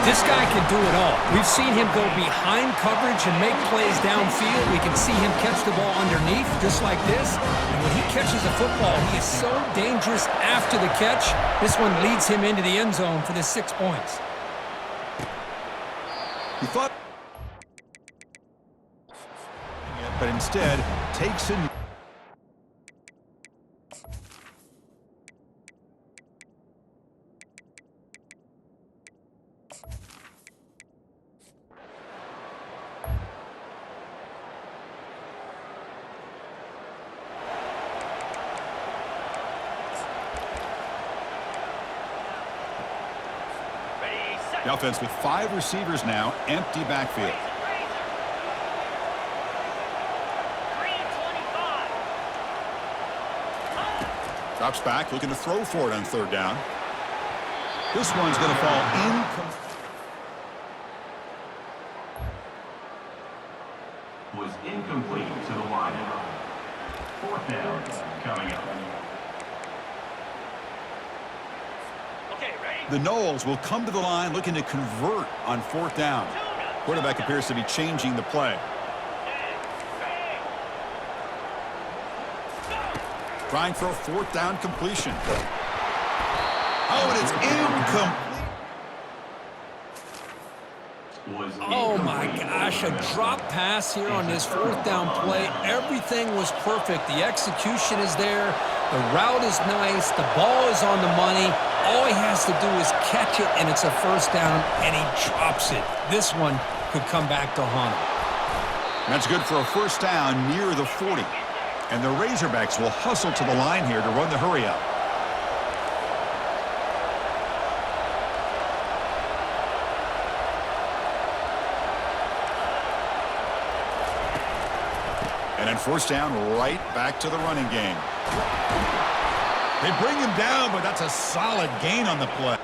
This guy can do it all. We've seen him go behind coverage and make plays downfield. We can see him catch the ball underneath just like this. And when he catches a football, he is so dangerous after the catch. This one leads him into the end zone for the 6 points. He thought, but instead takes in. The offense with 5 receivers now, empty backfield. Drops back, looking to throw for it on 3rd down. This one's going to fall incomplete. Was incomplete to the line. 4th down coming up. The Knowles will come to the line looking to convert on 4th down. Quarterback appears to be changing the play. Trying for a 4th down completion. Oh, and it's incomplete. Oh my gosh, a drop pass here on this 4th down play. Everything was perfect. The execution is there. The route is nice. The ball is on the money. All he has to do is catch it, and it's a 1st down, and he drops it. This one could come back to haunt him. That's good for a 1st down near the 40. And the Razorbacks will hustle to the line here to run the hurry up. And then 1st down, right back to the running game. They bring him down, but that's a solid gain on the play.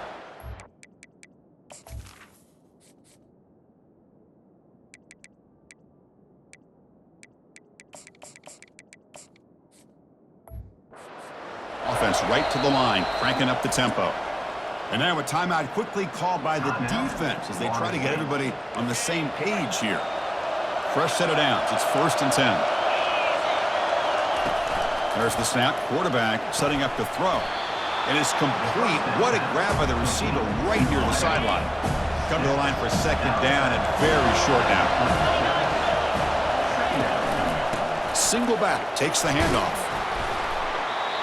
Offense right to the line, cranking up the tempo. And now a timeout quickly called by the defense as they try to get everybody on the same page here. Fresh set of downs. It's 1st and 10. There's the snap. Quarterback setting up to throw. It is complete. What a grab by the receiver right near the sideline. Come to the line for a 2nd down and very short now. Single back takes the handoff.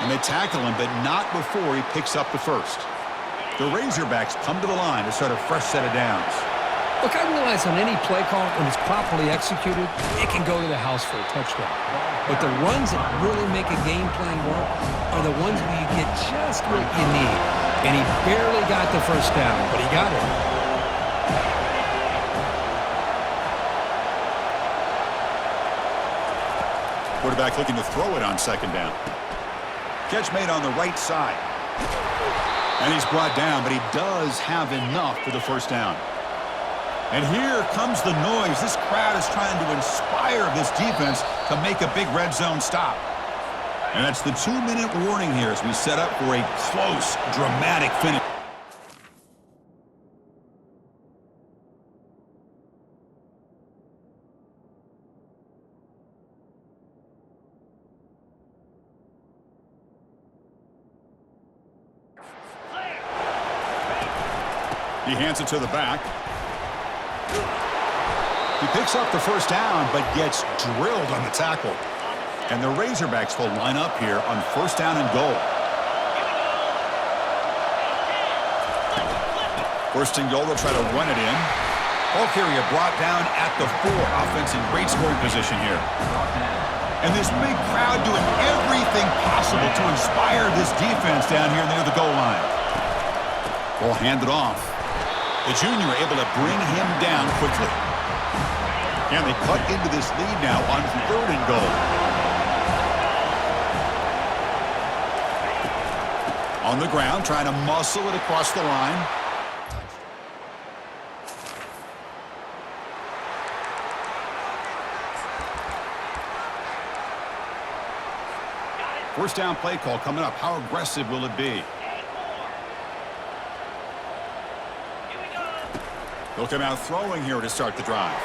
And they tackle him, but not before he picks up the 1st. The Razorbacks come to the line to start a fresh set of downs. Look, I realize on any play call, when it's properly executed, it can go to the house for a touchdown. But the runs that really make a game plan work are the ones where you get just what you need. And he barely got the 1st down, but he got it. Quarterback looking to throw it on 2nd down. Catch made on the right side. And he's brought down, but he does have enough for the 1st down. And here comes the noise. This crowd is trying to inspire this defense to make a big red zone stop. And that's the 2-minute warning here as we set up for a close, dramatic finish. He hands it to the back. He picks up the 1st down, but gets drilled on the tackle. And the Razorbacks will line up here on 1st down and goal. 1st and goal, they'll try to run it in. Ball carrier brought down at the 4. Offense in great scoring position here. And this big crowd doing everything possible to inspire this defense down here near the goal line. Ball handed off. The junior able to bring him down quickly. And they cut into this lead now on 3rd and goal. On the ground, trying to muscle it across the line. First down play call coming up. How aggressive will it be? He'll come out throwing here to start the drive.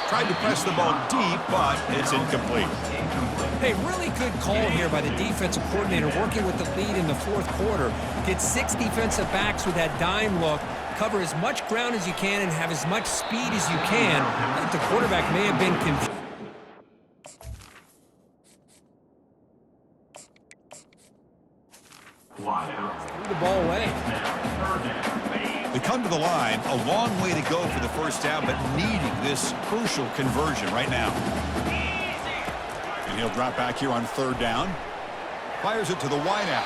Tried to press the ball deep, but it's incomplete. Hey, really good call here by the defensive coordinator working with the lead in the fourth quarter. Get 6 defensive backs with that dime look. Cover as much ground as you can and have as much speed as you can. I think the quarterback may have been confused. Threw the ball away. They come to the line, a long way to go for the first down, but needing this crucial conversion right now. And he'll drop back here on third down. Fires it to the wideout,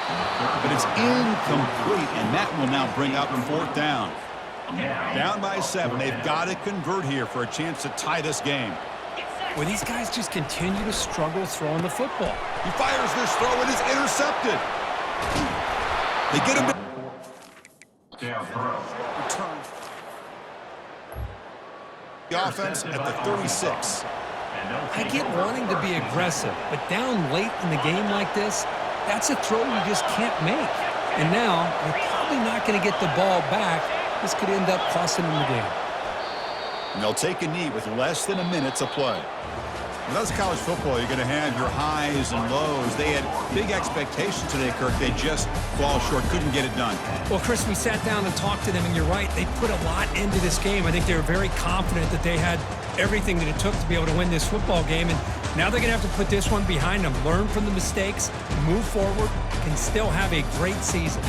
but it's incomplete, and that will now bring up fourth down. Down by 7. They've got to convert here for a chance to tie this game. Well, these guys just continue to struggle throwing the football. He fires this throw, and it's intercepted. They get him. Return. The offense at the 36. I get wanting to be aggressive, but down late in the game like this, that's a throw you just can't make. And now, you're probably not going to get the ball back. This could end up costing them the game. And they'll take a knee with less than a minute to play. When that's college football, you're going to have your highs and lows. They had big expectations today, Kirk. They just fall short, couldn't get it done. Well, Chris, we sat down and talked to them, and you're right. They put a lot into this game. I think they were very confident that they had everything that it took to be able to win this football game. And now they're going to have to put this one behind them, learn from the mistakes, move forward, can still have a great season.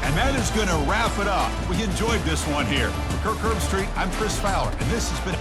And that is going to wrap it up. We enjoyed this one here. For Kirk Herbstreit, I'm Chris Fowler, and this has been...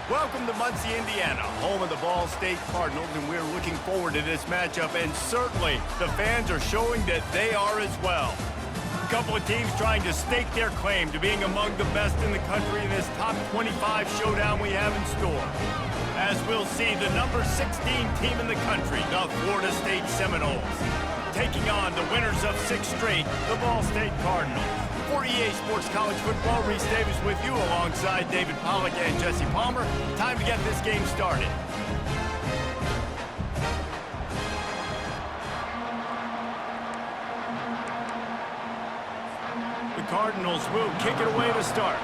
Welcome to Muncie, Indiana, home of the Ball State Cardinals, and we're looking forward to this matchup, and certainly the fans are showing that they are as well. A couple of teams trying to stake their claim to being among the best in the country in this top 25 showdown we have in store. As we'll see, the number 16 team in the country, the Florida State Seminoles, taking on the winners of 6 straight, the Ball State Cardinals. For EA Sports College Football, Reese Davis with you alongside David Pollack and Jesse Palmer. Time to get this game started. The Cardinals will kick it away to start.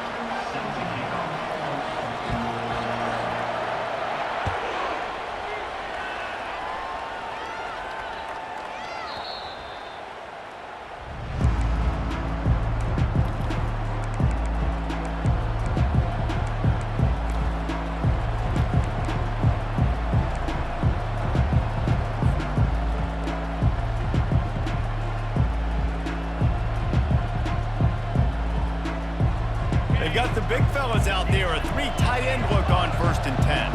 Got the big fellas out there, a 3 tight end look on 1st and 10.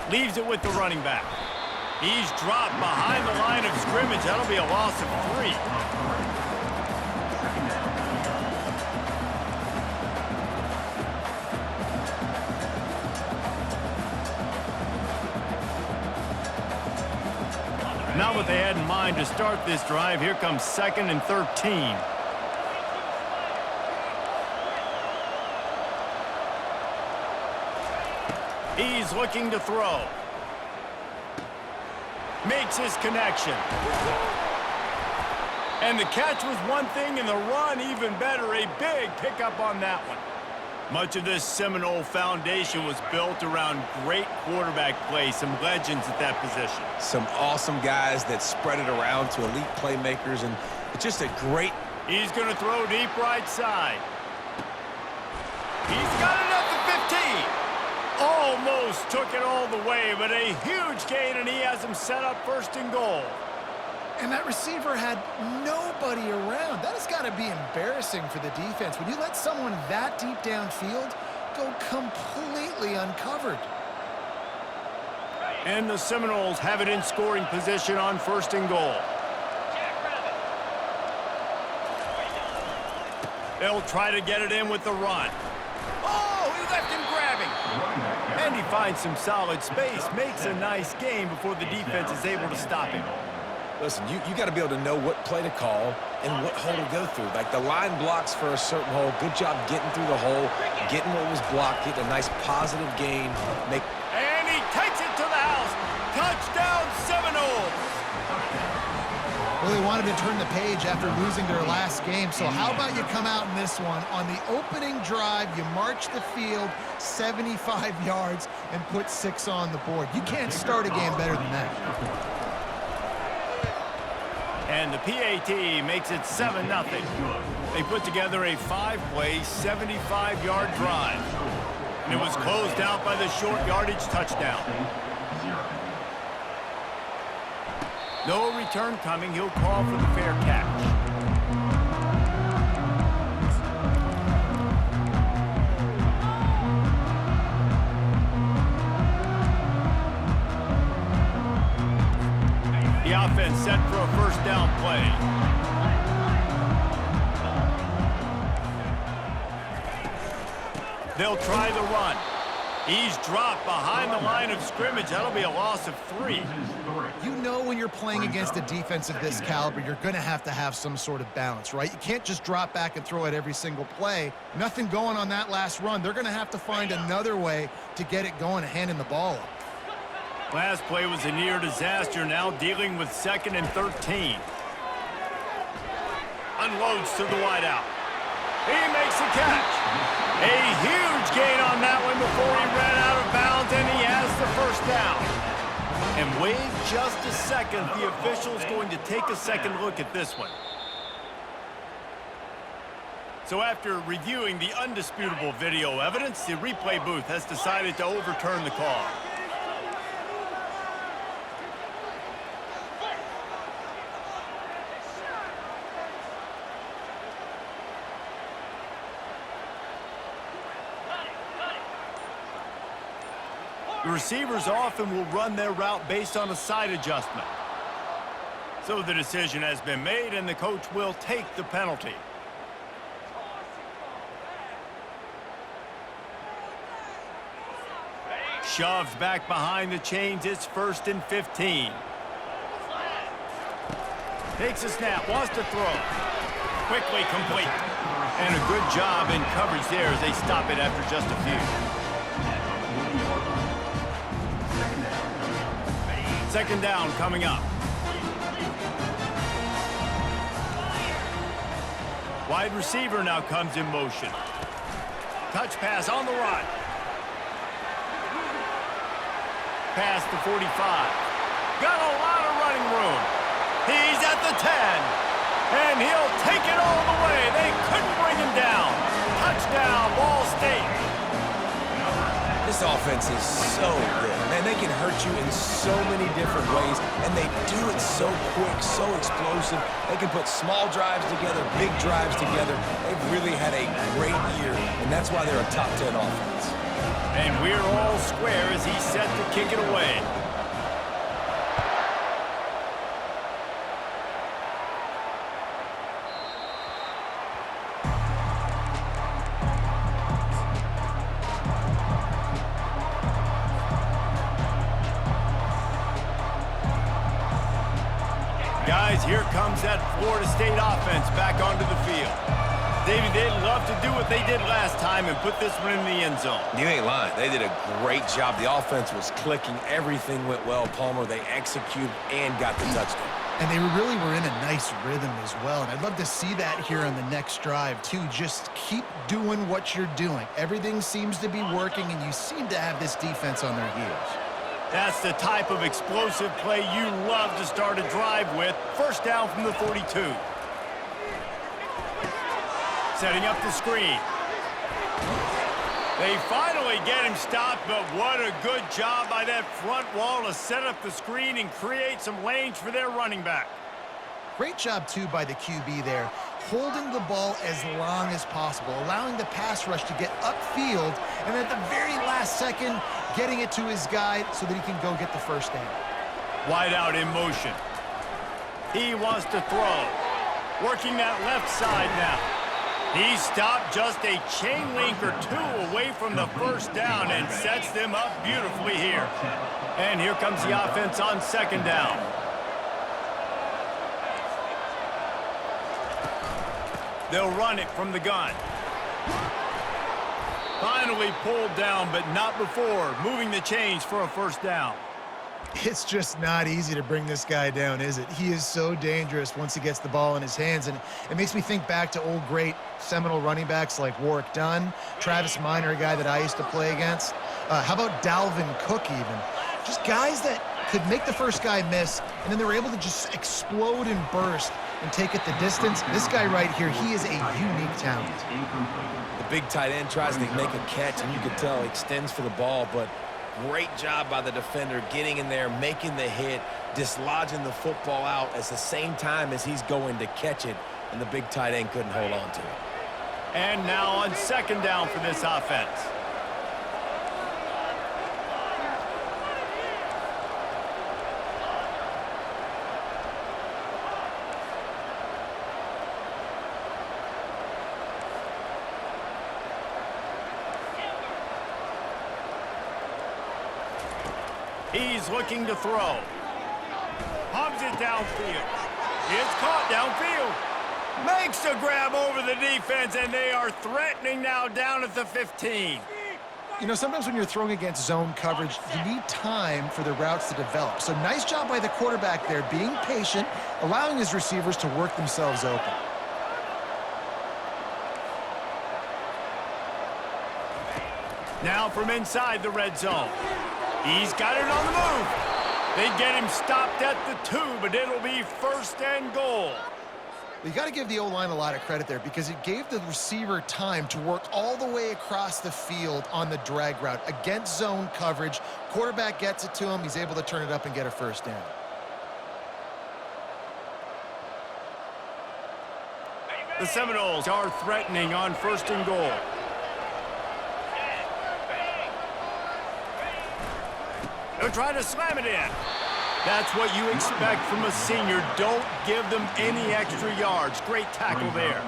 Leaves it with the running back. He's dropped behind the line of scrimmage. That'll be a loss of 3. Not what they had in mind to start this drive. Here comes 2nd and 13. He's looking to throw. Makes his connection. And the catch was one thing, and the run even better. A big pickup on that one. Much of this Seminole foundation was built around great quarterback play, some legends at that position. Some awesome guys that spread it around to elite playmakers, and just a great He's going to throw deep right side. He's got it at the 15. Almost took it all the way, but a huge gain, and he has him set up first and goal. And that receiver had nobody around. That has got to be embarrassing for the defense. When you let someone that deep downfield go completely uncovered. And the Seminoles have it in scoring position on first and goal. They'll try to get it in with the run. Oh, he left him grabbing. And he finds some solid space, makes a nice game before the defense is able to stop him. Listen, you got to be able to know what play to call and what hole to go through. Like the line blocks for a certain hole. Good job getting through the hole, getting what was blocked, getting a nice positive gain. And he takes it to the house. Touchdown, Seminoles. Well, they wanted to turn the page after losing their last game, so how about you come out in this one? On the opening drive, you march the field 75 yards and put 6 on the board. You can't start a game better than that. And the PAT makes it 7-0. They put together a 5-play, 75-yard drive. And it was closed out by the short yardage touchdown. No return coming. He'll call for the fair catch. The offense set for a first down play. They'll try the run. He's dropped behind the line of scrimmage. That'll be a loss of 3. You know when you're playing against a defense of this caliber, you're going to have some sort of balance, right? You can't just drop back and throw it every single play. Nothing going on that last run. They're going to have to find another way to get it going and handing the ball up. Last play was a near disaster, now dealing with 2nd and 13. Unloads to the wideout. He makes the catch. A huge gain on that one before he ran out of bounds, and he has the first down. And wait just a second. The official's going to take a second look at this one. So after reviewing the undisputable video evidence, the replay booth has decided to overturn the call. The receivers often will run their route based on a side adjustment. So the decision has been made, and the coach will take the penalty. Shoved back behind the chains. It's 1st and 15. Takes a snap, wants to throw. Quickly complete. And a good job in coverage there as they stop it after just a few. 2nd down coming up. Wide receiver now comes in motion. Touch pass on the run. Past the 45. Got a lot of running room. He's at the 10. And he'll take it all the way. They couldn't bring him down. Touchdown, Ball State. This offense is so good. Man, they can hurt you in so many different ways, and they do it so quick, so explosive. They can put small drives together, big drives together. They've really had a great year, and that's why they're a top 10 offense. And we're all square as he's set to kick it away. Guys, here comes that Florida State offense back onto the field. Davey, they'd love to do what they did last time and put this one in the end zone. You ain't lying. They did a great job. The offense was clicking. Everything went well, Palmer. They executed and got the touchdown. And they really were in a nice rhythm as well. And I'd love to see that here on the next drive, too. Just keep doing what you're doing. Everything seems to be working, and you seem to have this defense on their heels. That's the type of explosive play you love to start a drive with. 1st down from the 42. Setting up the screen. They finally get him stopped, but what a good job by that front wall to set up the screen and create some lanes for their running back. Great job, too, by the QB there, holding the ball as long as possible, allowing the pass rush to get upfield, and at the very last second, getting it to his guy so that he can go get the first down. Wide out in motion. He wants to throw. Working that left side now. He stopped just a chain link or two away from the first down and sets them up beautifully here. And here comes the offense on second down. They'll run it from the gun. Finally pulled down, but not before moving the chains for a first down. It's just not easy to bring this guy down, is it? He is so dangerous once he gets the ball in his hands, and it makes me think back to old great seminal running backs like Warwick Dunn, Travis Minor, a guy that I used to play against. How about Dalvin Cook even? Just guys that could make the first guy miss, and then they were able to just explode and burst and take it the distance. This guy right here, he is a unique talent. The big tight end tries to make a catch, and you can tell he extends for the ball, but great job by the defender getting in there, making the hit, dislodging the football out at the same time as he's going to catch it, and the big tight end couldn't hold on to it. And now on second down for this offense. He's looking to throw. Pumps it downfield. It's caught downfield. Makes a grab over the defense, and they are threatening now down at the 15. You know, sometimes when you're throwing against zone coverage, you need time for the routes to develop. So nice job by the quarterback there, being patient, allowing his receivers to work themselves open. Now from inside the red zone. He's got it on the move. They get him stopped at the 2, but it'll be first and goal. You got to give the O-line a lot of credit there because it gave the receiver time to work all the way across the field on the drag route against zone coverage. Quarterback gets it to him. He's able to turn it up and get a first down. The Seminoles are threatening on first and goal. They'll try to slam it in. That's what you expect from a senior. Don't give them any extra yards. Great tackle there.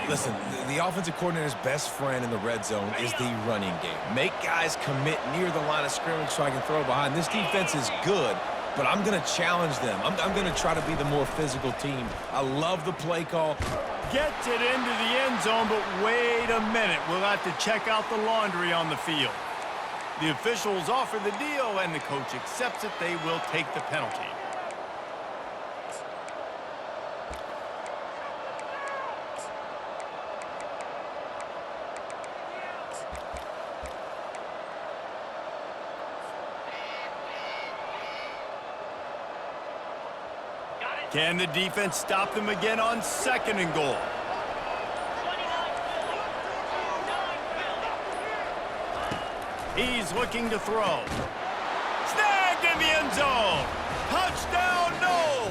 Listen, the offensive coordinator's best friend in the red zone is the running game. Make guys commit near the line of scrimmage so I can throw behind. This defense is good, but I'm going to challenge them. I'm going to try to be the more physical team. I love the play call. Gets it into the end zone, but wait a minute. We'll have to check out the laundry on the field. The officials offer the deal, and the coach accepts it. They will take the penalty. Can the defense stop them again on second and goal? He's looking to throw. Snagged in the end zone. Touchdown, no!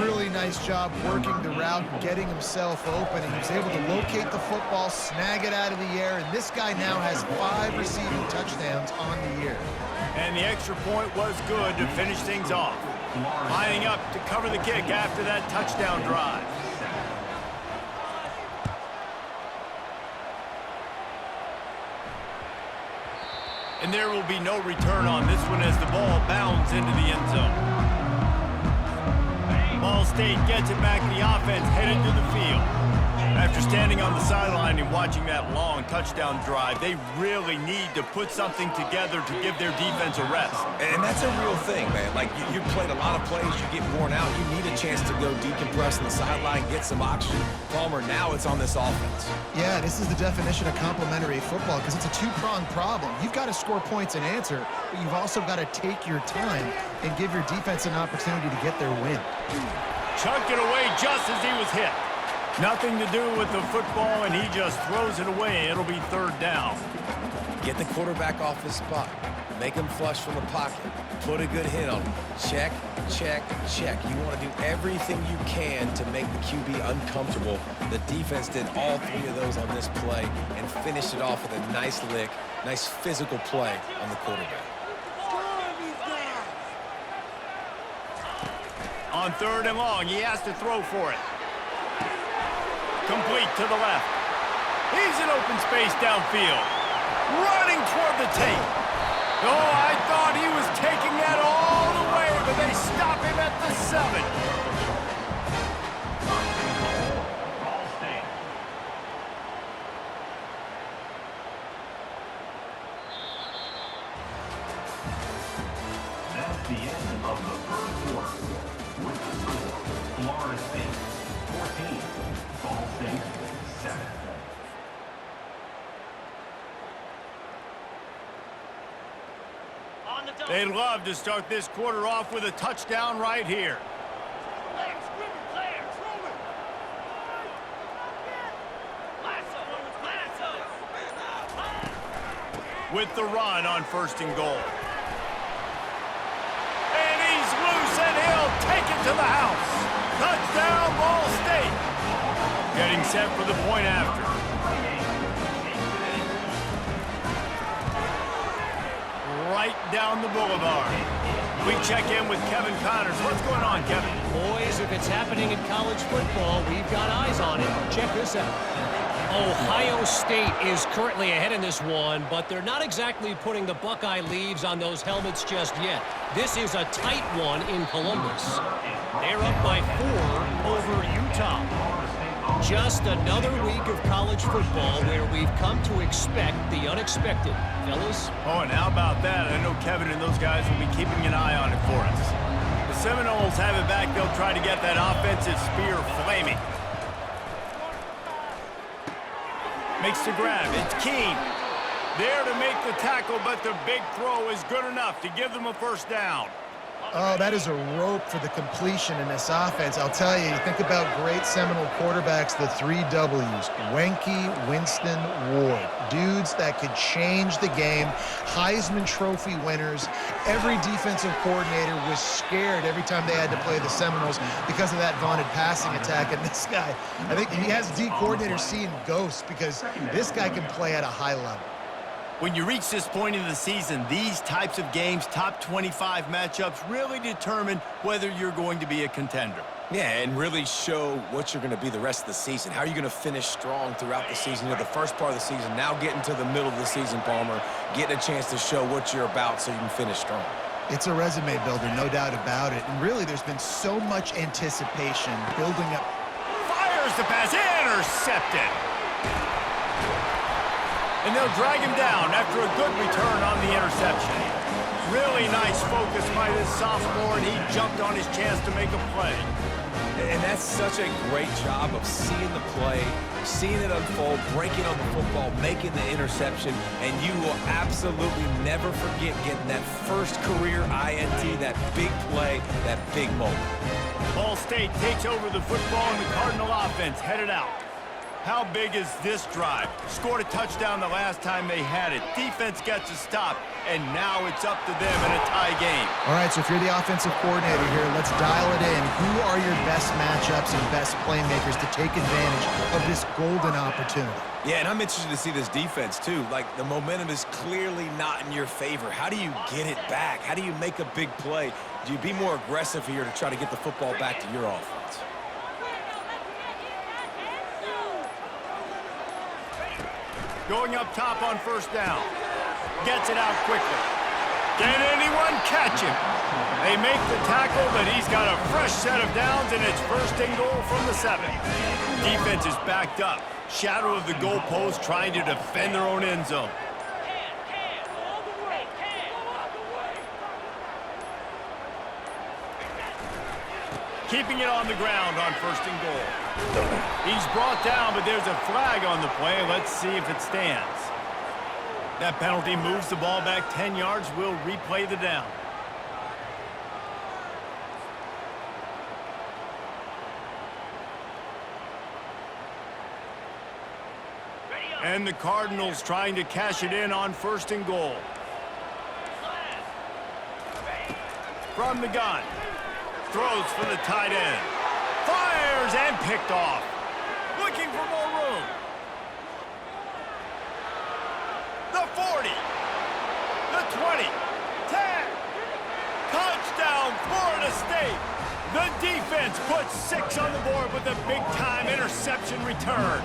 Really nice job working the route, getting himself open, and he was able to locate the football, snag it out of the air, and this guy now has 5 receiving touchdowns on the year. And the extra point was good to finish things off. Lining up to cover the kick after that touchdown drive. And there will be no return on this one as the ball bounds into the end zone. Ball State gets it back, the offense headed to the field. After standing on the sideline and watching that long touchdown drive, they really need to put something together to give their defense a rest. And that's a real thing, man. Like, you played a lot of plays, you get worn out, you need a chance to go decompress on the sideline, get some oxygen. Palmer, now it's on this offense. Yeah, this is the definition of complementary football because it's a two-pronged problem. You've got to score points and answer, but you've also got to take your time and give your defense an opportunity to get their win. Chunked it away just as he was hit. Nothing to do with the football, and he just throws it away. It'll be third down. Get the quarterback off his spot. Make him flush from the pocket. Put a good hit on him. Check, check, check. You want to do everything you can to make the QB uncomfortable. The defense did all three of those on this play and finished it off with a nice lick, nice physical play on the quarterback. On third and long, he has to throw for it. Complete to the left. He's in open space downfield. Running toward the tape. Oh, I thought he was taking that all the way, but they stop him at the 7. Ball state. That's the end of the first quarter. With the score, Florida State 14, Ball State 7. They'd love to start this quarter off with a touchdown right here. With the run on first and goal. And he's loose, and he'll take it to the house. Touchdown, Ball State. Getting set for the point after. Right down the boulevard. We check in with Kevin Connors. What's going on, Kevin? Boys, if it's happening in college football, we've got eyes on it. Check this out. Ohio State is currently ahead in this one, but they're not exactly putting the Buckeye leaves on those helmets just yet. This is a tight one in Columbus. They're up by 4 over Utah. Just another week of college football where we've come to expect the unexpected. Fellas? Oh, and how about that? I know Kevin and those guys will be keeping an eye on it for us. The Seminoles have it back. They'll try to get that offensive spear flaming. Makes the grab. It's Keene. There to make the tackle, but the big throw is good enough to give them a first down. Oh, that is a rope for the completion in this offense. I'll tell you, you think about great Seminole quarterbacks, the 3 W's, Wenke, Winston, Ward. Dudes that could change the game, Heisman Trophy winners. Every defensive coordinator was scared every time they had to play the Seminoles because of that vaunted passing attack. And this guy, I think he has D coordinators seeing ghosts because this guy can play at a high level. When you reach this point in the season, these types of games, top 25 matchups, really determine whether you're going to be a contender. Yeah, and really show what you're going to be the rest of the season. How are you going to finish strong throughout the season? You're the first part of the season, now getting to the middle of the season, Palmer, getting a chance to show what you're about so you can finish strong. It's a resume builder, no doubt about it. And really, there's been so much anticipation building up. Fires the pass, intercepted. And they'll drag him down after a good return on the interception. Really nice focus by this sophomore, and he jumped on his chance to make a play. And that's such a great job of seeing the play, seeing it unfold, breaking on the football, making the interception, and you will absolutely never forget getting that first career INT, that big play, that big moment. Ball State takes over the football, and the Cardinal offense headed out. How big is this drive? Scored a touchdown the last time they had it. Defense gets a stop, and now it's up to them in a tie game. All right, so if you're the offensive coordinator here, let's dial it in. Who are your best matchups and best playmakers to take advantage of this golden opportunity? Yeah, and I'm interested to see this defense, too. Like, the momentum is clearly not in your favor. How do you get it back? How do you make a big play? Do you be more aggressive here to try to get the football back to your offense? Going up top on first down. Gets it out quickly. Can anyone catch him? They make the tackle, but he's got a fresh set of downs, and it's first and goal from the 7. Defense is backed up. Shadow of the goalpost, trying to defend their own end zone. Keeping it on the ground on first and goal. He's brought down, but there's a flag on the play. Let's see if it stands. That penalty moves the ball back 10 yards. We'll replay the down. And the Cardinals trying to cash it in on 1st and goal. From the gun. Throws for the tight end. Fires and picked off. Looking for more room. The 40. The 20. 10. Touchdown, Florida State. The defense puts 6 on the board with a big-time interception return.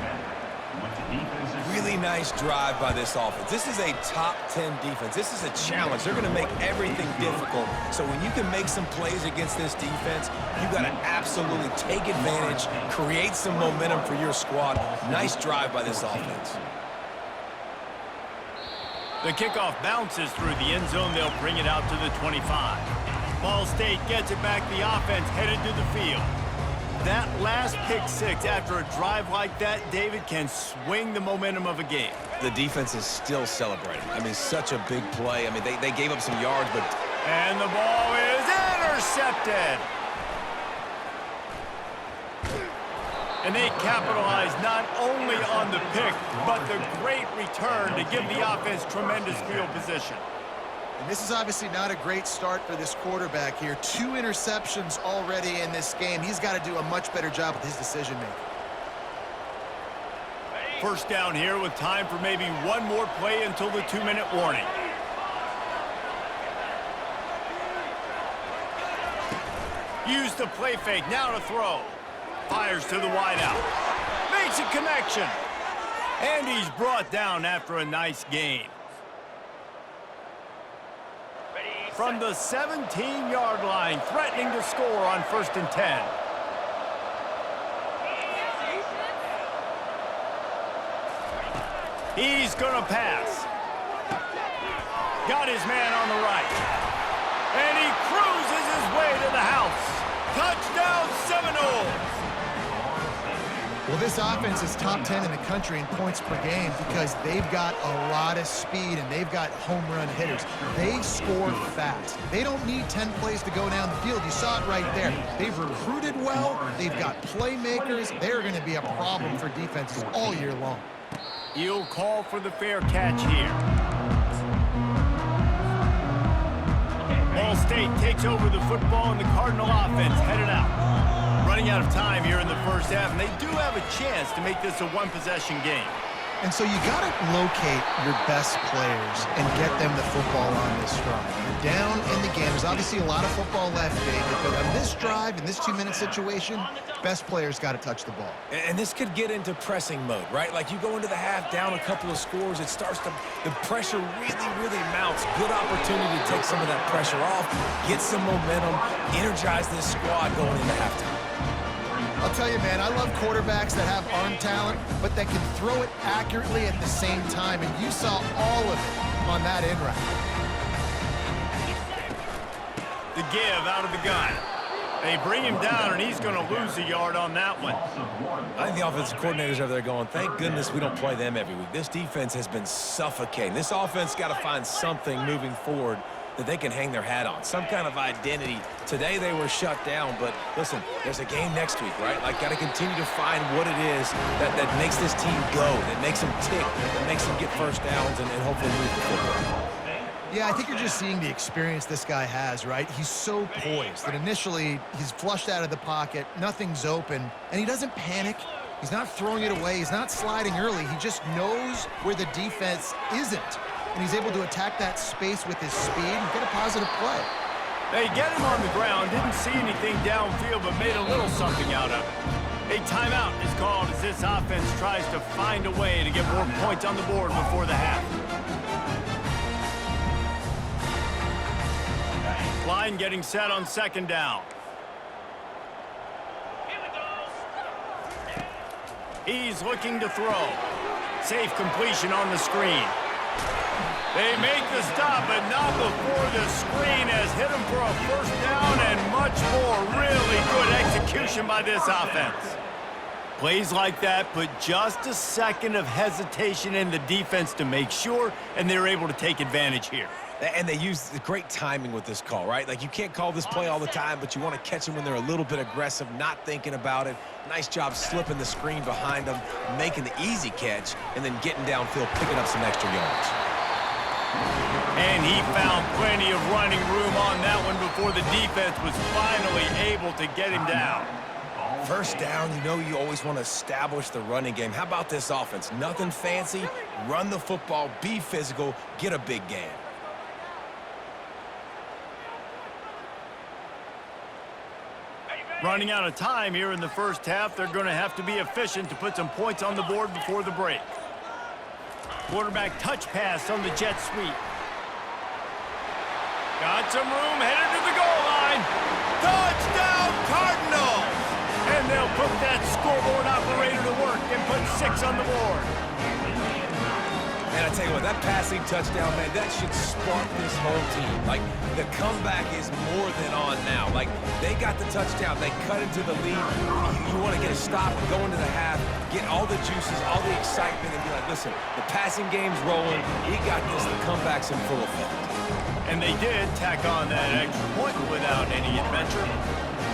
Really nice drive by this offense. This is a top 10 defense. This is a challenge. They're going to make everything difficult. So when you can make some plays against this defense, you got to absolutely take advantage, create some momentum for your squad. Nice drive by this offense. The kickoff bounces through the end zone. They'll bring it out to the 25. Ball State gets it back. The offense headed to the field. That last pick 6 after a drive like that, David, can swing the momentum of a game. The defense is still celebrating. I mean, such a big play. I mean, they gave up some yards, but... And the ball is intercepted. And they capitalize not only on the pick, but the great return to give the offense tremendous field position. And this is obviously not a great start for this quarterback here. 2 interceptions already in this game. He's got to do a much better job with his decision-making. First down here with time for maybe one more play until the 2-minute warning. Use the play fake, now to throw. Fires to the wideout. Makes a connection. And he's brought down after a nice gain. From the 17-yard line, threatening to score on 1st and 10. He's going to pass. Got his man on the right. And he cruises his way to the house. Touchdown, Seminoles. Well, this offense is top 10 in the country in points per game because they've got a lot of speed and they've got home run hitters. They score fast. They don't need 10 plays to go down the field. You saw it right there. They've recruited well. They've got playmakers. They're going to be a problem for defenses all year long. He'll call for the fair catch here. Ball State takes over the football and the Cardinal offense headed out. Running out of time here in the first half, and they do have a chance to make this a one-possession game. And so you got to locate your best players and get them the football on this drive. You're down in the game. There's obviously a lot of football left, David, but on this drive, in this 2-minute situation, best players got to touch the ball. And this could get into pressing mode, right? Like you go into the half down a couple of scores, it starts to, the pressure really mounts. Good opportunity to take some of that pressure off, get some momentum, energize this squad going into halftime. I'll tell you, man, I love quarterbacks that have arm talent, but that can throw it accurately at the same time, and you saw all of it on that in route. The give out of the gun. They bring him down, and he's going to lose a yard on that one. I think the offensive coordinators over there going, thank goodness we don't play them every week. This defense has been suffocating. This offense got to find something moving forward that they can hang their hat on, some kind of identity. Today they were shut down, but listen, there's a game next week, right? Like, got to continue to find what it is that makes this team go, that makes them tick, that makes them get first downs and hopefully move the football. Yeah, I think you're just seeing the experience this guy has, right? He's so poised that initially he's flushed out of the pocket, nothing's open, and he doesn't panic. He's not throwing it away. He's not sliding early. He just knows where the defense isn't. And he's able to attack that space with his speed and get a positive play. They get him on the ground, didn't see anything downfield, but made a little something out of it. A timeout is called as this offense tries to find a way to get more points on the board before the half. Line getting set on 2nd down. He's looking to throw. Safe completion on the screen. They make the stop, but not before the screen has hit him for a first down and much more. Really good execution by this offense. Plays like that put just a second of hesitation in the defense to make sure, and they're able to take advantage here. And they use great timing with this call, right? Like, you can't call this play all the time, but you want to catch them when they're a little bit aggressive, not thinking about it. Nice job slipping the screen behind them, making the easy catch, and then getting downfield, picking up some extra yards. And he found plenty of running room on that one before the defense was finally able to get him down. First down, you know you always want to establish the running game. How about this offense? Nothing fancy. Run the football, be physical, get a big gain. Running out of time here in the first half, they're going to have to be efficient to put some points on the board before the break. Quarterback touch pass on the jet sweep. Got some room, headed to the goal line. Touchdown, Cardinals! And they'll put that scoreboard operator to work and put 6 on the board. And I tell you what, that passing touchdown, man, that should spark this whole team. Like, the comeback is more than on now. Like, they got the touchdown. They cut into the lead. You want to get a stop and go into the half, get all the juices, all the excitement, and be like, listen, the passing game's rolling. We got this. The comeback's in full effect. And they did tack on that extra point without any adventure.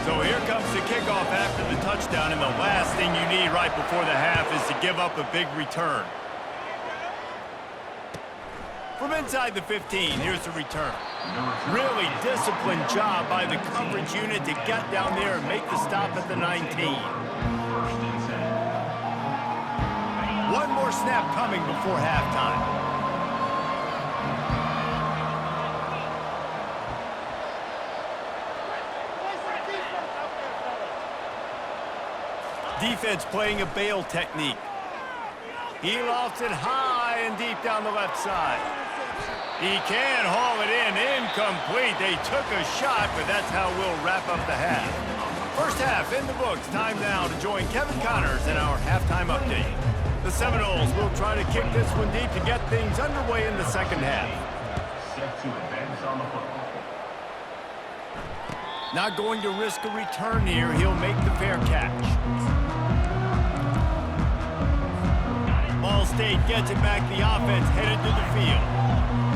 So here comes the kickoff after the touchdown, and the last thing you need right before the half is to give up a big return. From inside the 15, here's the return. Really disciplined job by the coverage unit to get down there and make the stop at the 19. One more snap coming before halftime. Defense playing a bail technique. He lofts it high and deep down the left side. He can haul it in. Incomplete. They took a shot, but that's how we'll wrap up the half. First half in the books. Time now to join Kevin Connors in our halftime update. The Seminoles will try to kick this one deep to get things underway in the second half. Set to advance on the football. Not going to risk a return here. He'll make the fair catch. Ball State gets it back. The offense headed to the field.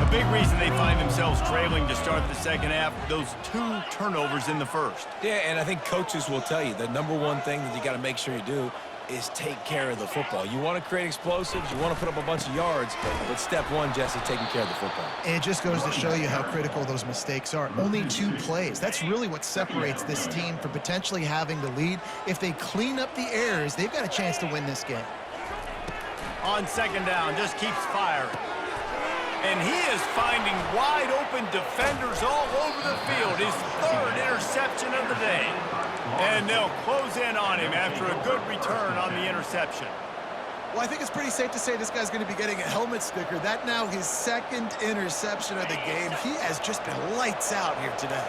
A big reason they find themselves trailing to start the second half, those 2 turnovers in the first. Yeah, and I think coaches will tell you the number one thing that you got to make sure you do is take care of the football. You want to create explosives, you want to put up a bunch of yards, but step one, Jesse, taking care of the football. And it just goes to show you how critical those mistakes are. Only 2 plays. That's really what separates this team from potentially having the lead. If they clean up the errors, they've got a chance to win this game. On second down, just keeps firing. And he is finding wide open defenders all over the field. His 3rd interception of the day. And they'll close in on him after a good return on the interception. Well, I think it's pretty safe to say this guy's going to be getting a helmet sticker. That now his 2nd interception of the game. He has just been lights out here today.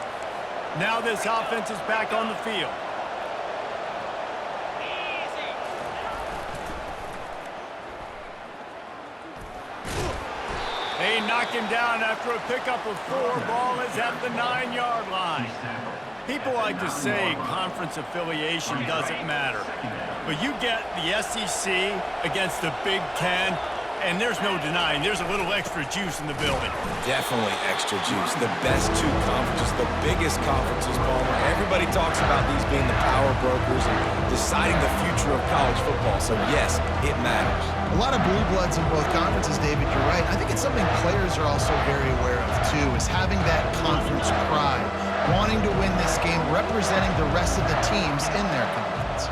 Now this offense is back on the field. They knock him down after a pickup of 4. Ball is at the 9-yard line. People like to say conference affiliation doesn't matter. But you get the SEC against the Big Ten, and there's no denying there's a little extra juice in the building. Definitely extra juice. The best 2 conferences, the biggest conferences, Palmer. Everybody talks about these being the power brokers and deciding the future of college football. So, yes, it matters. A lot of blue bloods in both conferences, David, you're right. I think it's something players are also very aware of, too, is having that conference pride, wanting to win this game, representing the rest of the teams in their conference.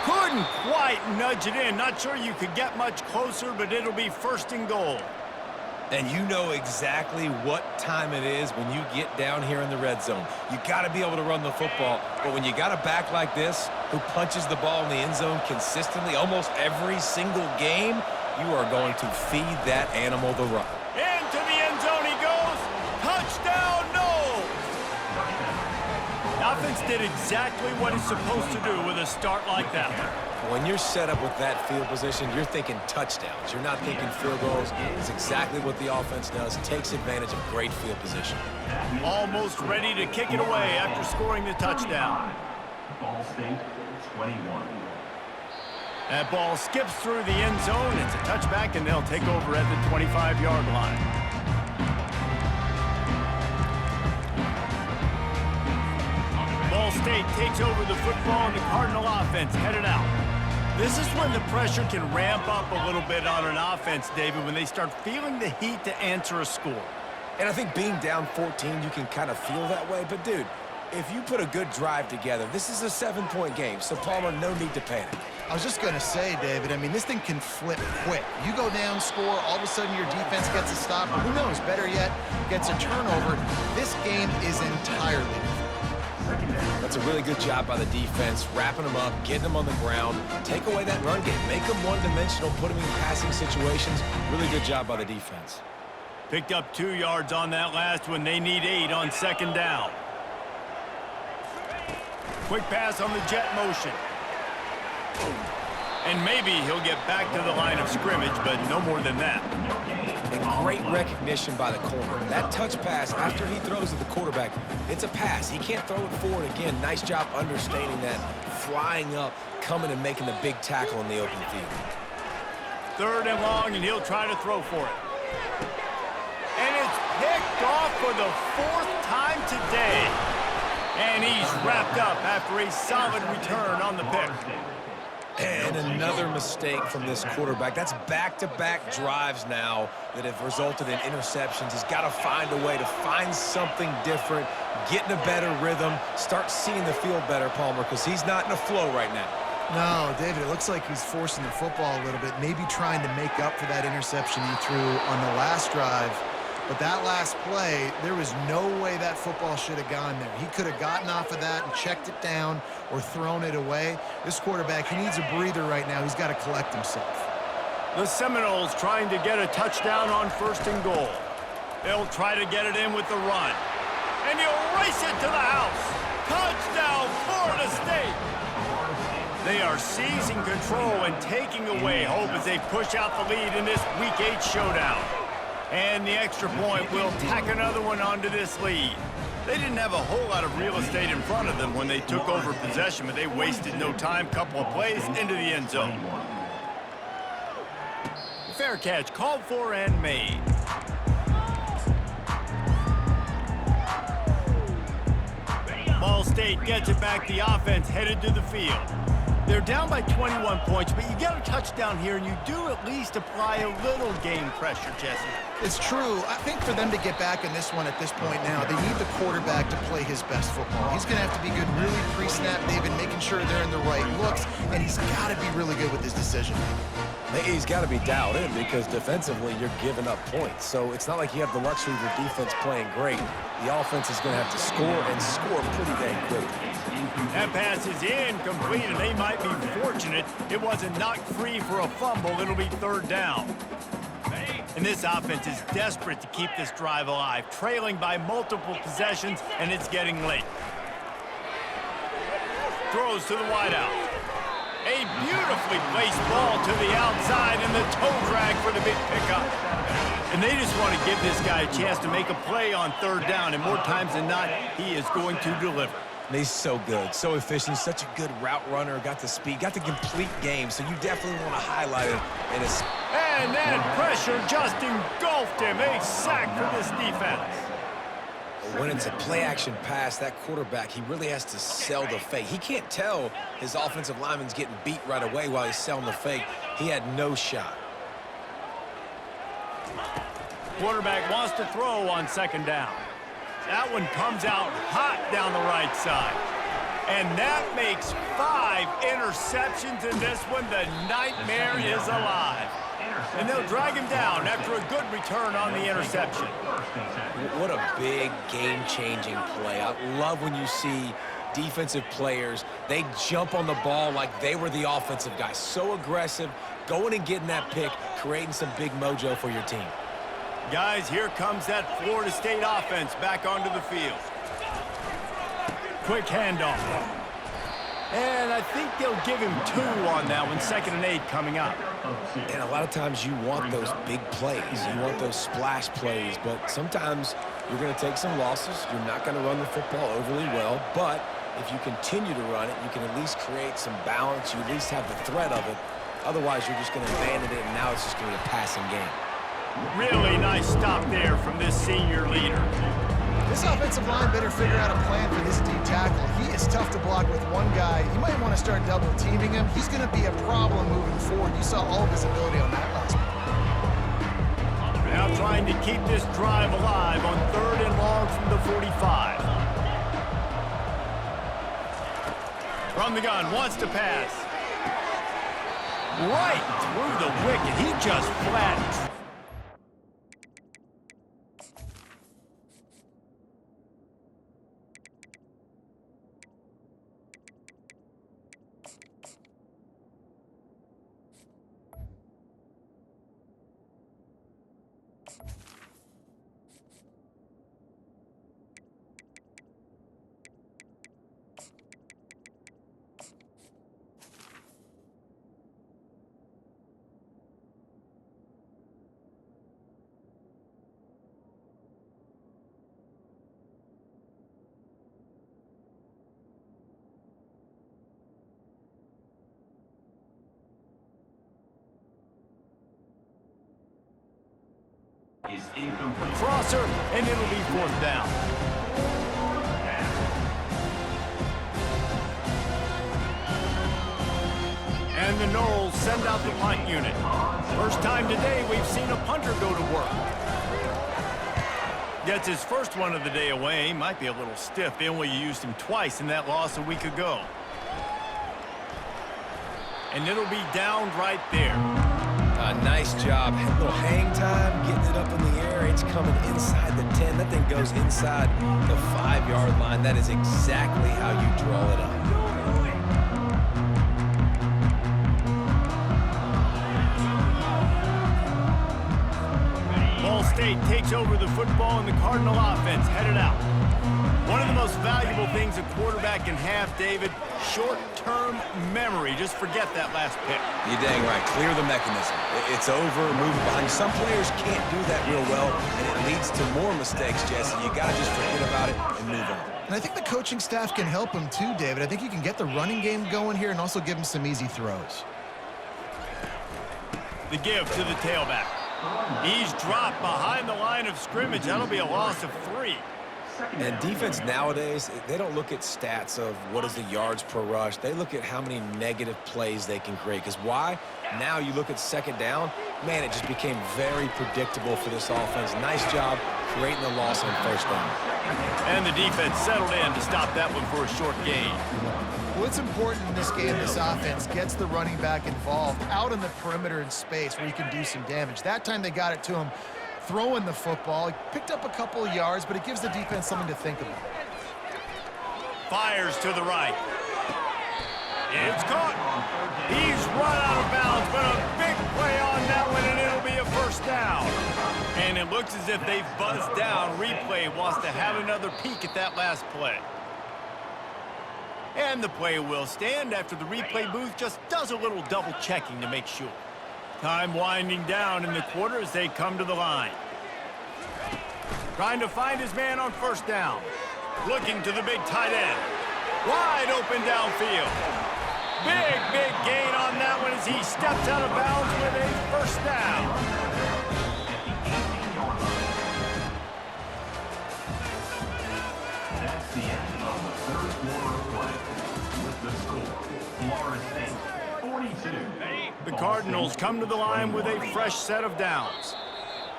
Couldn't quite nudge it in. Not sure you could get much closer, but it'll be 1st and goal. And you know exactly what time it is when you get down here in the red zone. You got to be able to run the football. But when you got a back like this who punches the ball in the end zone consistently almost every single game, you are going to feed that animal the rock. Into the end zone he goes. Touchdown, no! offense did exactly what it's supposed to do with a start like that. When you're set up with that field position, you're thinking touchdowns. You're not thinking field goals. It's exactly what the offense does. Takes advantage of great field position. Almost ready to kick it away after scoring the touchdown. Ball State, 21. That ball skips through the end zone. It's a touchback, and they'll take over at the 25-yard line. Ball State takes over the football, and the Cardinal offense headed out. This is when the pressure can ramp up a little bit on an offense, David, when they start feeling the heat to answer a score. And I think being down 14, you can kind of feel that way. But, dude, if you put a good drive together, this is a 7-point game, so, Palmer, no need to panic. I was just going to say, David, I mean, this thing can flip quick. You go down, score, all of a sudden your defense gets a stop, or who knows, better yet, gets a turnover. This game is entirely different. That's a really good job by the defense, wrapping them up, getting them on the ground, take away that run game, make them one-dimensional, put them in passing situations. Really good job by the defense. Picked up 2 yards on that last one. They need 8 on second down. Quick pass on the jet motion. And maybe he'll get back to the line of scrimmage, but no more than that. And great recognition by the corner. That touch pass after he throws at the quarterback, it's a pass. He can't throw it forward again. Nice job understanding that, flying up, coming and making the big tackle in the open field. 3rd and long, and he'll try to throw for it. And it's picked off for the 4th time today. And he's wrapped up after a solid return on the pick. And another mistake from this quarterback. That's back-to-back drives now that have resulted in interceptions. He's got to find a way to find something different, get in a better rhythm, start seeing the field better, Palmer, because he's not in a flow right now. No, David, it looks like he's forcing the football a little bit, maybe trying to make up for that interception he threw on the last drive. But that last play, there was no way that football should have gone there. He could have gotten off of that and checked it down or thrown it away. This quarterback, he needs a breather right now. He's got to collect himself. The Seminoles trying to get a touchdown on 1st and goal. They'll try to get it in with the run. And he'll race it to the house. Touchdown, Florida State. They are seizing control and taking away hope as they push out the lead in this Week 8 showdown. And the extra point will tack another one onto this lead. They didn't have a whole lot of real estate in front of them when they took over possession, but they wasted no time. Couple of plays into the end zone. Fair catch called for and made. Ball State gets it back. The offense headed to the field. They're down by 21 points, but you get a touchdown here, and you do at least apply a little game pressure, Jesse. It's true. I think for them to get back in this one at this point now, they need the quarterback to play his best football. He's going to have to be good really pre-snap, David, making sure they're in the right looks, and he's got to be really good with his decision-making. He's got to be dialed in because defensively you're giving up points. So it's not like you have the luxury of your defense playing great. The offense is going to have to score and score pretty dang quickly. That pass is incomplete, and they might be fortunate it wasn't knocked free for a fumble. It'll be 3rd down. And this offense is desperate to keep this drive alive, trailing by multiple possessions, and it's getting late. Throws to the wideout. A beautifully placed ball to the outside, and the toe drag for the big pickup. And they just want to give this guy a chance to make a play on 3rd down, and more times than not, he is going to deliver. And he's so good, so efficient, such a good route runner, got the speed, got the complete game, so you definitely want to highlight it. And that pressure just engulfed him. A sack for this defense. When it's a play-action pass, that quarterback, he really has to sell the fake. He can't tell his offensive lineman's getting beat right away while he's selling the fake. He had no shot. Quarterback wants to throw on 2nd down. That one comes out hot down the right side. And that makes 5 interceptions in this one. The nightmare is alive. And they'll drag him down after a good return on the interception. What a big game-changing play. I love when you see defensive players, they jump on the ball like they were the offensive guy. So aggressive, going and getting that pick, creating some big mojo for your team. Guys, here comes that Florida State offense back onto the field. Quick handoff. And I think they'll give him 2 on that one. 2nd and 8 coming up. And a lot of times you want those big plays. You want those splash plays. But sometimes you're going to take some losses. You're not going to run the football overly well. But if you continue to run it, you can at least create some balance. You at least have the threat of it. Otherwise, you're just going to abandon it, and now it's just going to be a passing game. Really nice stop there from this senior leader. This offensive line better figure out a plan for this D tackle. He is tough to block with one guy. You might want to start double teaming him. He's going to be a problem moving forward. You saw all of his ability on that last one. Now trying to keep this drive alive on 3rd and long from the 45. From the gun, wants to pass. Right through the wicket. He just flattened. Is incomplete. Crosser, and it'll be 4th down. And the Knolls send out the punt unit. First time today we've seen a punter go to work. Gets his first one of the day away. Might be a little stiff. They only used him twice in that loss a week ago. And it'll be down right there. Nice job. A little hang time, getting it up in the air. It's coming inside the 10. That thing goes inside the 5-yard line. That is exactly how you draw it up. Ball State takes over the football, and the Cardinal offense headed out. One of the most valuable things a quarterback can have, David, short-term memory. Just forget that last pick. You're dang right. Clear the mechanism. It's over, move it behind. Some players can't do that real well, and it leads to more mistakes, Jesse. You got to just forget about it and move on. And I think the coaching staff can help him too, David. I think you can get the running game going here and also give him some easy throws. The give to the tailback. He's dropped behind the line of scrimmage. That'll be a loss of 3. And defense nowadays, they don't look at stats of what is the yards per rush. They look at how many negative plays they can create. Because why? Now you look at 2nd down, man, it just became very predictable for this offense. Nice job creating the loss on 1st down. And the defense settled in to stop that one for a short gain. Well, it's important in this game, this offense gets the running back involved out in the perimeter in space where he can do some damage. That time they got it to him throwing the football. He picked up a couple of yards, but it gives the defense something to think about. Fires to the right. It's caught. He's run out of bounds, but a big play on that one, and it'll be a 1st down. And it looks as if they've buzzed down. Replay wants to have another peek at that last play. And the play will stand after the replay booth just does a little double checking to make sure. Time winding down in the quarter as they come to the line. Trying to find his man on 1st down. Looking to the big tight end. Wide open downfield. Big gain on that one as he steps out of bounds with a 1st down. That's the end of the 3rd quarter of play. With the score, Florida State 42. The Cardinals come to the line with a fresh set of downs.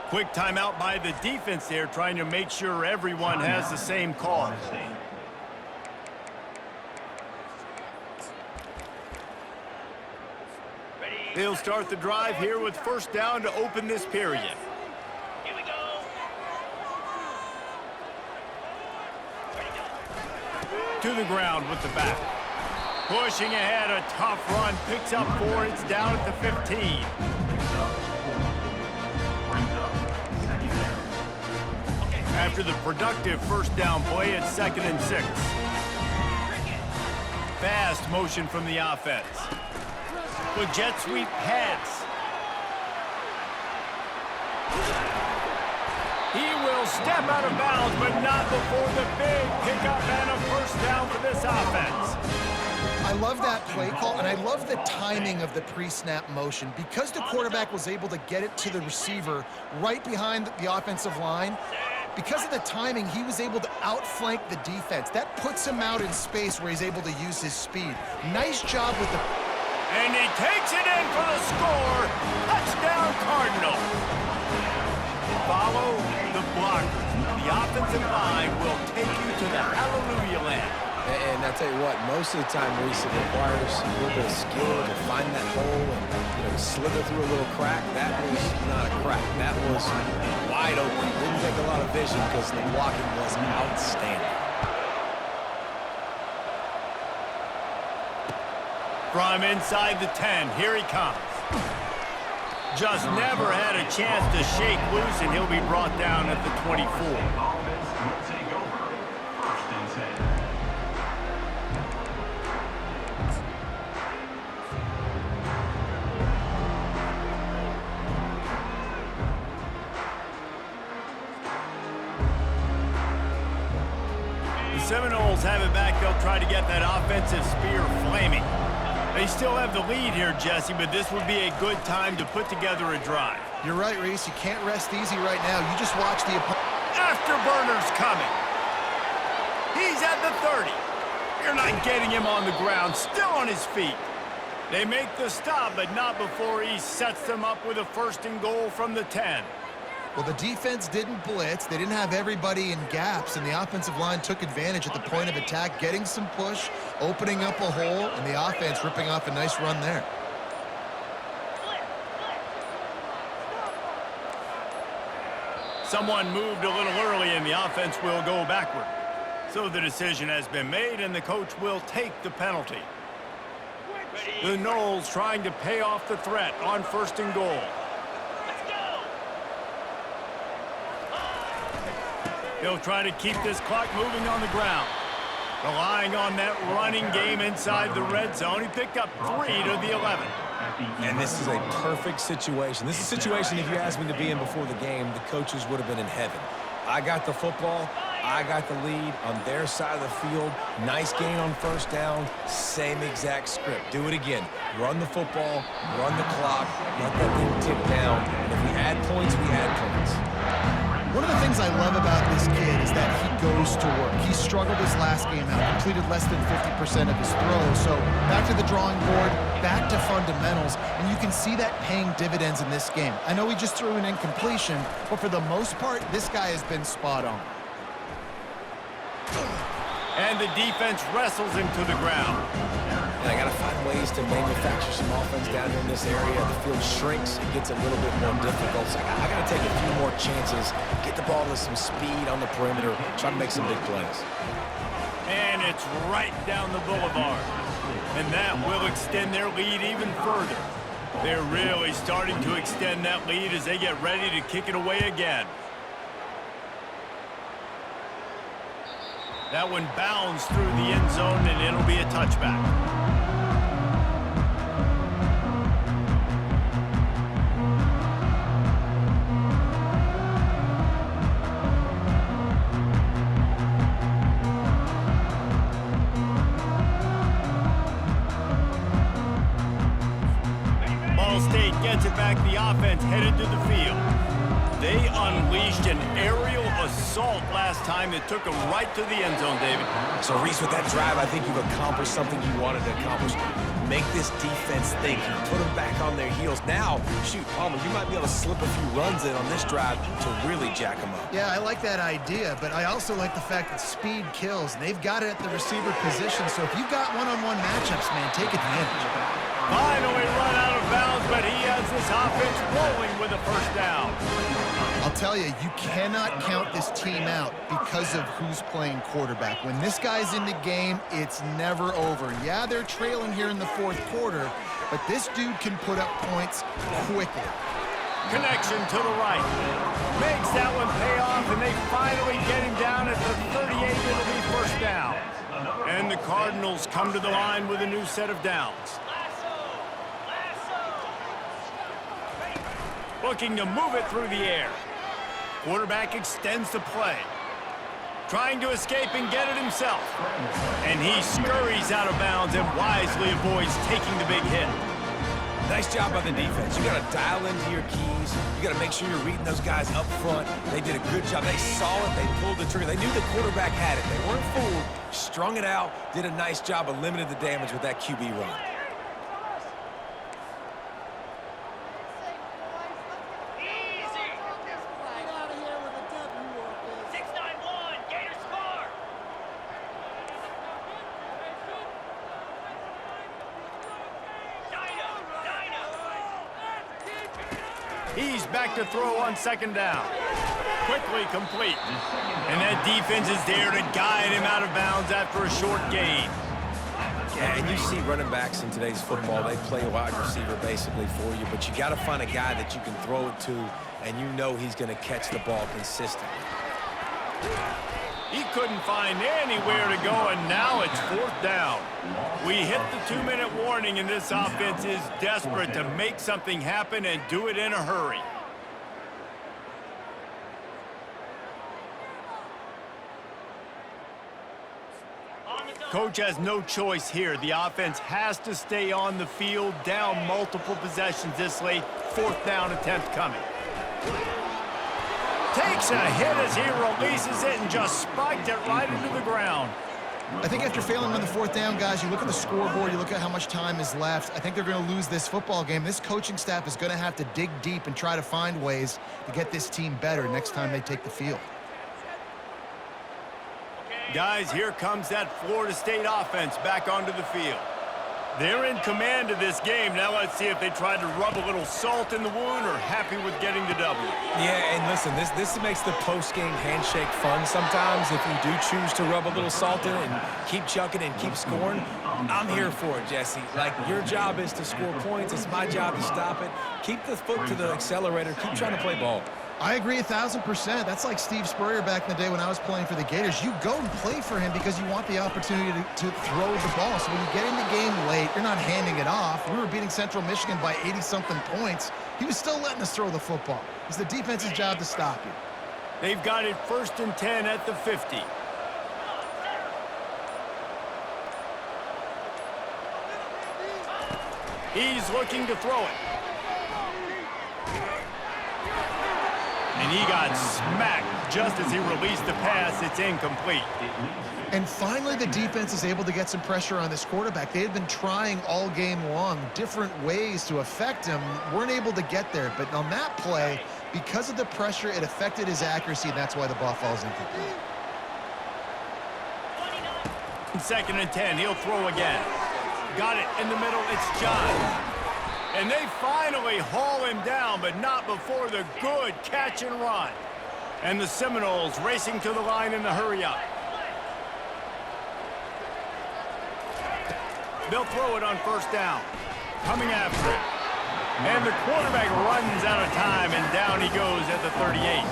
Quick timeout by the defense there, trying to make sure everyone has the same call. They'll start the drive here with 1st down to open this period. Here we go. To the ground with the back. Pushing ahead, a tough run, picks up 4, it's down at the 15. After the productive 1st down play, it's 2nd and 6. fast motion from the offense. The jet sweep pass. He will step out of bounds, but not before the big pickup and a first down for this offense. I love that play call, and I love the timing of the pre-snap motion. Because the quarterback was able to get it to the receiver right behind the offensive line, because of the timing, he was able to outflank the defense. That puts him out in space where he's able to use his speed. Nice job with the... And he takes it in for the score. Touchdown, Cardinals. Follow the blockers. The offensive line will take you to the hallelujah land. And I tell you what, most of the time, Reese, it requires a little bit of skill to find that hole and slither through a little crack. That was not a crack. That was wide open. Didn't take a lot of vision because the blocking was outstanding. From inside the 10, here he comes. Just never had a chance to shake loose, and he'll be brought down at the 24. Offense will take over. 1st and 10. The Seminoles have it back. They'll try to get that offensive spear flaming. They still have the lead here, Jesse, but this would be a good time to put together a drive. You're right, Reese. You can't rest easy right now. You just watch the opponent. Afterburner's coming. He's at the 30. You're not getting him on the ground, still on his feet. They make the stop, but not before he sets them up with a 1st and goal from the 10. Well, the defense didn't blitz. They didn't have everybody in gaps, and the offensive line took advantage at the point of attack, getting some push, opening up a hole, and the offense ripping off a nice run there. Someone moved a little early, and the offense will go backward. So the decision has been made, and the coach will take the penalty. The Noles trying to pay off the threat on 1st and goal. They'll try to keep this clock moving on the ground. Relying on that running game inside the red zone. He picked up 3 to the 11. And this is a perfect situation. This is a situation, if you asked me to be in before the game, the coaches would have been in heaven. I got the football. I got the lead on their side of the field. Nice gain on 1st down. Same exact script. Do it again. Run the football, run the clock, let that thing tick down. And if we add points, we add points. One of the things I love about this kid is that he goes to work. He struggled his last game out, completed less than 50% of his throws. So back to the drawing board, back to fundamentals, and you can see that paying dividends in this game. I know he just threw an incompletion, but for the most part, this guy has been spot on. And the defense wrestles him to the ground. And I got to find ways to manufacture some offense down here in this area. The field shrinks. It gets a little bit more difficult. So I got to take a few more chances, get the ball to some speed on the perimeter, try to make some big plays. And it's right down the boulevard. And that will extend their lead even further. They're really starting to extend that lead as they get ready to kick it away again. That one bounds through the end zone, and it'll be a touchback. Ball State gets it back. The offense headed to the field. They unleashed an aerial assault last time that took them right to the end zone, David. So, Reese, with that drive, I think you've accomplished something you wanted to accomplish. Make this defense think. You put them back on their heels. Now, shoot, Palmer, you might be able to slip a few runs in on this drive to really jack them up. Yeah, I like that idea, but I also like the fact that speed kills. And they've got it at the receiver position, so if you've got one-on-one matchups, man, take advantage. Finally run out of bounds, but he has this offense rolling with a 1st down. I'll tell you, you cannot count this team out because of who's playing quarterback. When this guy's in the game, it's never over. Yeah, they're trailing here in the 4th quarter, but this dude can put up points quickly. Connection to the right. Makes that one pay off, and they finally get him down at the 38. It'll be 1st down. And the Cardinals come to the line with a new set of downs. Looking to move it through the air. Quarterback extends the play. Trying to escape and get it himself. And he scurries out of bounds and wisely avoids taking the big hit. Nice job by the defense. You got to dial into your keys. You got to make sure you're reading those guys up front. They did a good job. They saw it. They pulled the trigger. They knew the quarterback had it. They weren't fooled. Strung it out. Did a nice job of limiting the damage with that QB run. He's back to throw on second down. Quickly complete. And that defense is there to guide him out of bounds after a short gain. Yeah, and you see running backs in today's football, they play a wide receiver basically for you, but you got to find a guy that you can throw it to, and you know he's going to catch the ball consistently. He couldn't find anywhere to go, and now it's fourth down. We hit the 2-minute warning, and this offense is desperate to make something happen and do it in a hurry. Coach has no choice here. The offense has to stay on the field, down multiple possessions this late. Fourth down attempt coming. Takes a hit as he releases it and just spiked it right into the ground. I think after failing on the fourth down, guys, you look at the scoreboard, you look at how much time is left. I think they're going to lose this football game. This coaching staff is going to have to dig deep and try to find ways to get this team better next time they take the field. Guys, here comes that Florida State offense back onto the field. They're in command of this game. Now let's see if they try to rub a little salt in the wound or happy with getting the W. Yeah, and listen, this makes the post-game handshake fun sometimes. If you do choose to rub a little salt in and keep chucking and keep scoring, I'm here for it, Jesse. Like, your job is to score points. It's my job to stop it. Keep the foot to the accelerator. Keep trying to play ball. I agree 1,000%. That's like Steve Spurrier back in the day when I was playing for the Gators. You go and play for him because you want the opportunity to throw the ball. So when you get in the game late, you're not handing it off. We were beating Central Michigan by 80-something points. He was still letting us throw the football. It's the defense's job to stop you. They've got it 1st and 10 at the 50. He's looking to throw it. And he got smacked just as he released the pass. It's incomplete. And finally, the defense is able to get some pressure on this quarterback. They had been trying all game long different ways to affect him. Weren't able to get there. But on that play, because of the pressure, it affected his accuracy, and that's why the ball falls incomplete. 2nd and 10. He'll throw again. Got it in the middle. It's John. And they finally haul him down, but not before the good catch and run. And the Seminoles racing to the line in the hurry-up. They'll throw it on 1st down. Coming after it. And the quarterback runs out of time, and down he goes at the 38.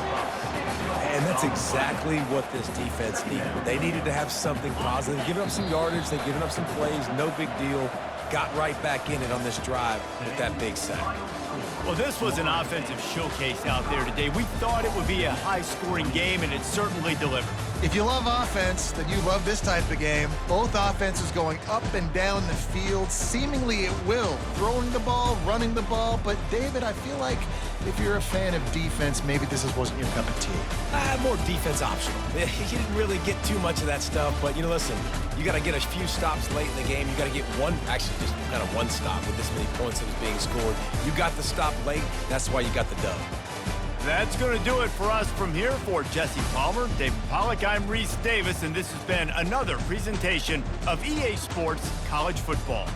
And that's exactly what this defense needed. They needed to have something positive. Giving up some yardage, they've given up some plays, no big deal. Got right back in it on this drive with that big sack. Well, this was an offensive showcase out there today. We thought it would be a high-scoring game, and it certainly delivered. If you love offense, then you love this type of game. Both offenses going up and down the field, seemingly at will. Throwing the ball, running the ball. But, David, I feel like if you're a fan of defense, maybe this wasn't your cup of tea. More defense optional. You didn't really get too much of that stuff, but, you know, listen, you got to get a few stops late in the game. You got to get just kind of one stop with this many points that was being scored. You got the stop late. That's why you got the dub. That's going to do it for us from here. For Jesse Palmer, David Pollack, I'm Reese Davis, and this has been another presentation of EA Sports College Football.